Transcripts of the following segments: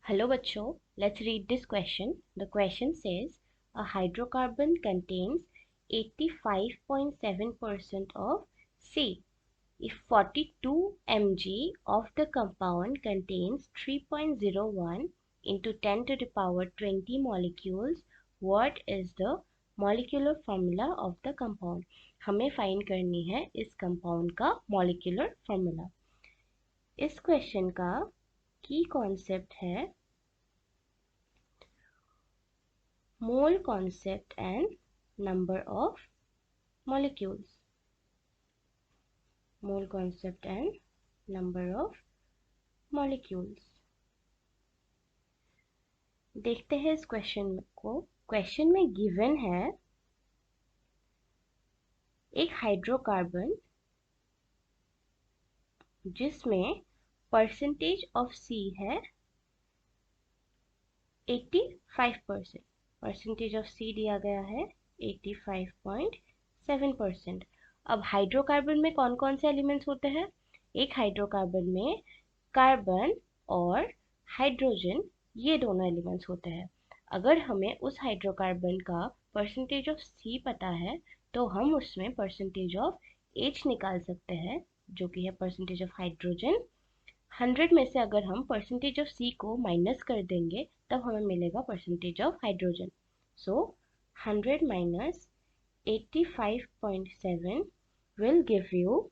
Hello bachcho, let's read this question. The question says a hydrocarbon contains 85.7% of C. If 42 mg of the compound contains 3.01 into 10 to the power 20 molecules, what is the molecular formula of the compound? हमें find करनी है इस compound का molecular formula. इस question का की concept है mole concept and number of molecules. Mole concept and number of molecules. देखते हैं इस क्वेश्चन को। क्वेश्चन में गिवन है एक हाइड्रोकार्बन जिसमें परसेंटेज ऑफ सी है 85%। परसेंटेज ऑफ सी दिया गया है 85.7%। अब हाइड्रोकार्बन में कौन कौन से एलिमेंट्स होते हैं? एक हाइड्रोकार्बन में कार्बन और हाइड्रोजन ये दोनों एलिमेंट्स होते हैं। अगर हमें उस हाइड्रोकार्बन का परसेंटेज ऑफ सी पता है तो हम उसमें परसेंटेज ऑफ एच निकाल सकते हैं जो कि है परसेंटेज ऑफ हाइड्रोजन। 100 में से अगर हम परसेंटेज ऑफ सी को माइनस कर देंगे तब हमें मिलेगा percentage of hydrogen. So 100 minus 85.7 will give you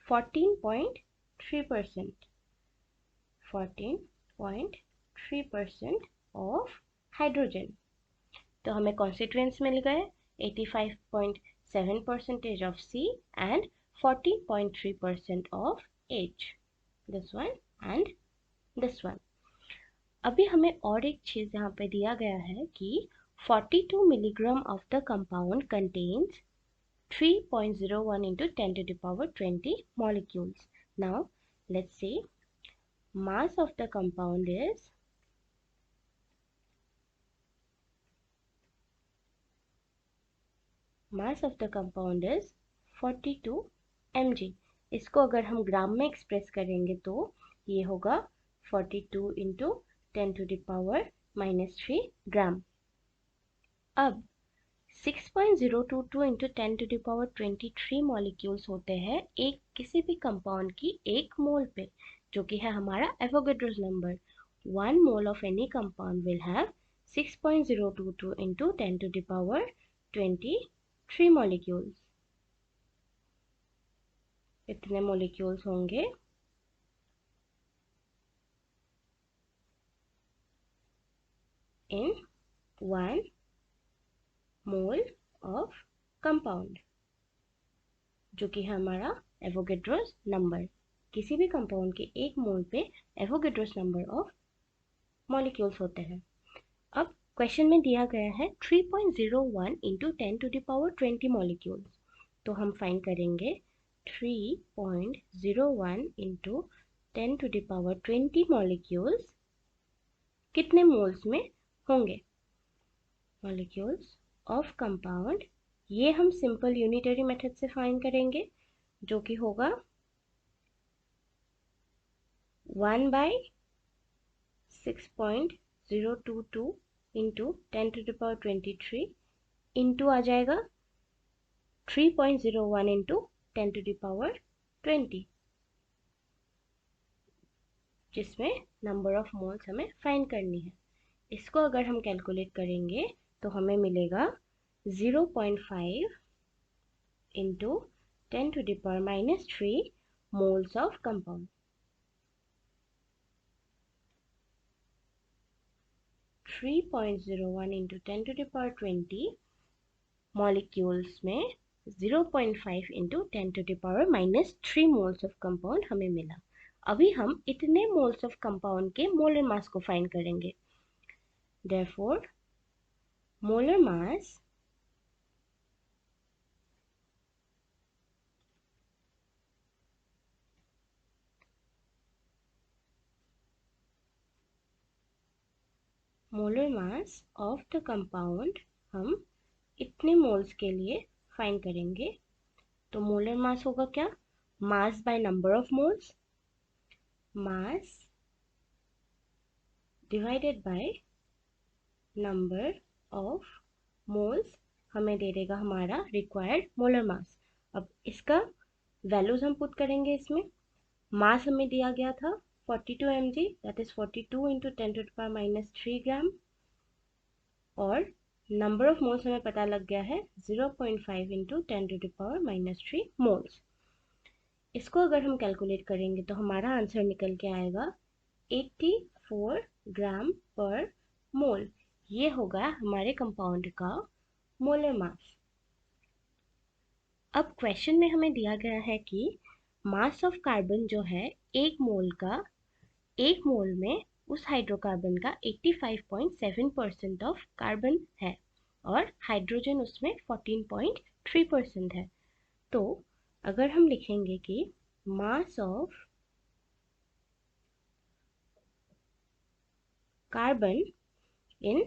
14.3%। 14.3% of hydrogen. तो हमें कॉन्स्टिट्यूएंट्स मिल गए 85.7% of C and 14.3% of H। this one and this one। अभी हमें और एक चीज यहाँ पे दिया गया है कि 42 milligram of the compound contains 3.01 into 10 to the power 20 molecules। Now let's see, mass of the compound is mass of the compound is 42 mg। इसको अगर हम ग्राम में एक्सप्रेस करेंगे तो ये होगा 42 into 10 to the power -3 gram. अब 6.022 into 10 to the power 23 molecules होते हैं एक किसी भी कंपाउंड की एक मोल पे, जो कि है हमारा Avogadro's number. 1 mole of any compound will have 6.022 into 10 to the power 23 molecules. इतने मॉलिक्यूल्स होंगे इन 1 मोल ऑफ कंपाउंड, जो कि है हमारा एवोगैड्रोस नंबर। किसी भी कंपाउंड के एक मोल पे एवोगैड्रोस नंबर ऑफ मॉलिक्यूल्स होते हैं। अब क्वेश्चन में दिया गया है 3.01 into 10 to the power 20 molecules. तो हम फाइंड करेंगे 3.01 into 10 to the power 20 molecules कितने मोल्स में होंगे। मॉलिक्यूल्स ऑफ कंपाउंड ये हम सिंपल यूनिटरी मेथड से फाइंड करेंगे, जो कि होगा 1/6.022 into 10 to the power 23 into आ जाएगा 3.01 इंटू 10 टू द पावर 20, जिसमें नंबर ऑफ मोल्स हमें फाइंड करनी है। इसको अगर हम कैलकुलेट करेंगे तो हमें मिलेगा 0.5 into 10 to the power -3 moles of compound. 3.01 into 10 to the power 20 molecules में 0.5 into 10 to the power -3 moles of compound हमें मिला। अभी हम इतने मोल्स ऑफ कंपाउंड के मोलर मास को फाइंड करेंगे। Therefore, molar mass of the compound हम इतने मोल्स के लिए फाइंड करेंगे। तो मोलर मास होगा क्या? Mass by number of moles. Mass divided by number of moles हमें दे देगा हमारा रिक्वायर्ड मोलर मास। अब इसका वैल्यूज हम पुट करेंगे इसमें। मास हमें दिया गया था 42 mg, दैट इज 42 इंटू 10⁻³ ग्राम, और नंबर ऑफ मोल्स हमें पता लग गया है 0.5 इंटू 10⁻³ मोल्स। इसको अगर हम कैलकुलेट करेंगे तो हमारा आंसर निकल के आएगा 84 ग्राम पर मोल। ये होगा हमारे कंपाउंड का मोलर मास। अब क्वेश्चन में हमें दिया गया है कि मास ऑफ कार्बन जो है एक मोल में उस हाइड्रोकार्बन का 85.7% ऑफ कार्बन है और हाइड्रोजन उसमें 14.3% है। तो अगर हम लिखेंगे कि mass of carbon in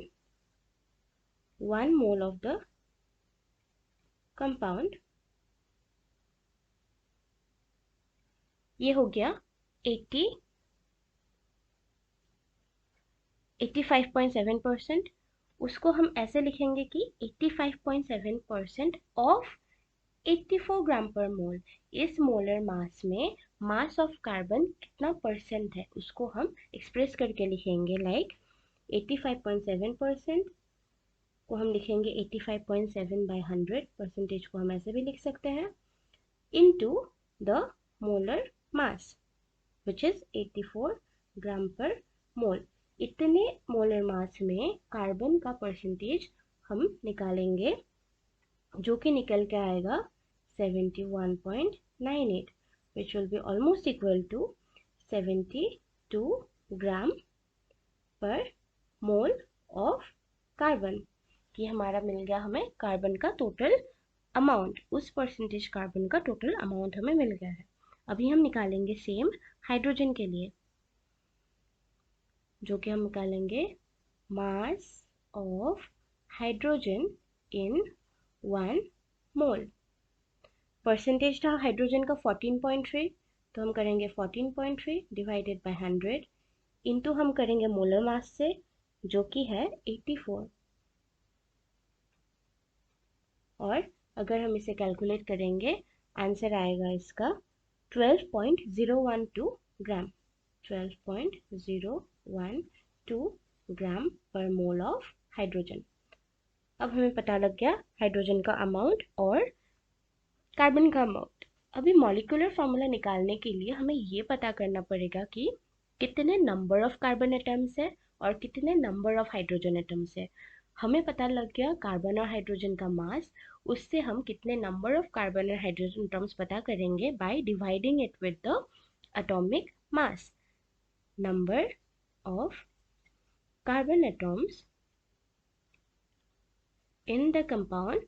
1 mole of the compound, ये हो गया 85.7%। उसको हम ऐसे लिखेंगे कि 85.7% ऑफ 84 ग्राम पर मोल। इस मोलर मास में मास ऑफ कार्बन कितना परसेंट है उसको हम एक्सप्रेस करके लिखेंगे, लाइक 85.7% को हम लिखेंगे 85.7 बाय 100, परसेंटेज को हम ऐसे भी लिख सकते हैं, into the molar mass which is 84 ग्राम पर मोल। इतने मोलर मास में कार्बन का परसेंटेज हम निकालेंगे जो कि निकल के आएगा 71.98, which will be almost equal to 72 ग्राम पर मोल ऑफ कार्बन। ये हमारा मिल गया हमें कार्बन का टोटल अमाउंट, उस परसेंटेज कार्बन का टोटल अमाउंट हमें मिल गया है। अभी हम निकालेंगे सेम हाइड्रोजन के लिए, जो कि हम निकालेंगे mass of hydrogen in 1 mole. Percentage था हाइड्रोजन का 14.3, तो हम करेंगे 14.3 डिवाइडेड बाय 100 इंटू हम करेंगे मोलर मास से जो कि है 84, और अगर हम इसे कैलकुलेट करेंगे आंसर आएगा इसका 12.012 ग्राम, 12.012 ग्राम पर मोल ऑफ हाइड्रोजन। अब हमें पता लग गया हाइड्रोजन का अमाउंट और कार्बन का अमाउंट। अभी मॉलिक्यूलर फार्मूला निकालने के लिए हमें ये पता करना पड़ेगा कि कितने नंबर ऑफ कार्बन एटम्स है और कितने नंबर ऑफ हाइड्रोजन एटम्स है। हमें पता लग गया कार्बन और हाइड्रोजन का मास, उससे हम कितने नंबर ऑफ कार्बन और हाइड्रोजन एटम्स पता करेंगे by dividing it with the atomic mass. Number of carbon atoms in the compound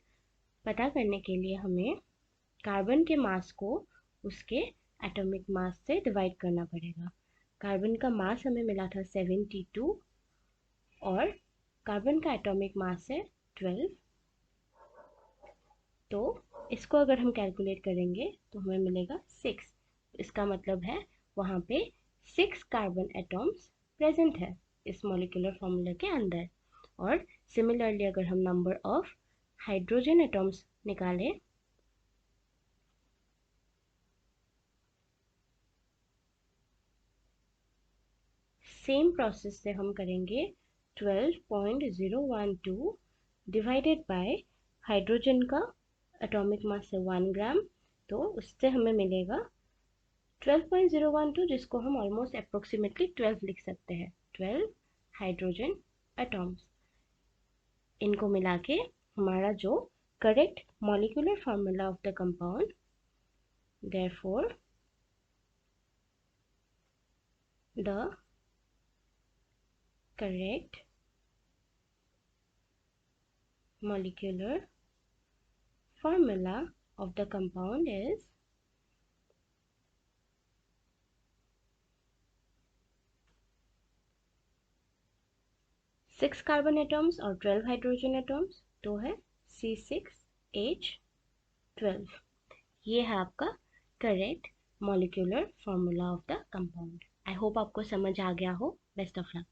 पता करने के लिए हमें कार्बन के मास को उसके एटॉमिक मास से डिवाइड करना पड़ेगा। कार्बन का मास हमें मिला था 72 और कार्बन का एटॉमिक मास है 12, तो इसको अगर हम कैलकुलेट करेंगे तो हमें मिलेगा 6। इसका मतलब है वहाँ पे 6 कार्बन एटॉम्स प्रेजेंट है इस मॉलिक्यूलर फॉर्मूला के अंदर। और सिमिलरली अगर हम नंबर ऑफ हाइड्रोजन एटॉम्स निकालें सेम प्रोसेस से हम करेंगे 12.012 डिवाइडेड बाय हाइड्रोजन का एटॉमिक मास है 1 ग्राम, तो उससे हमें मिलेगा 12.012, जिसको हम ऑलमोस्ट अप्रोक्सीमेटली 12 लिख सकते हैं, 12 हाइड्रोजन एटॉम्स। इनको मिला के हमारा जो correct molecular formula of the compound, therefore the correct molecular formula of the compound is 6 carbon atoms और 12 हाइड्रोजन एटम्स, तो है C6H12। ये है आपका correct molecular formula of the compound. I hope आपको समझ आ गया हो। Best of luck.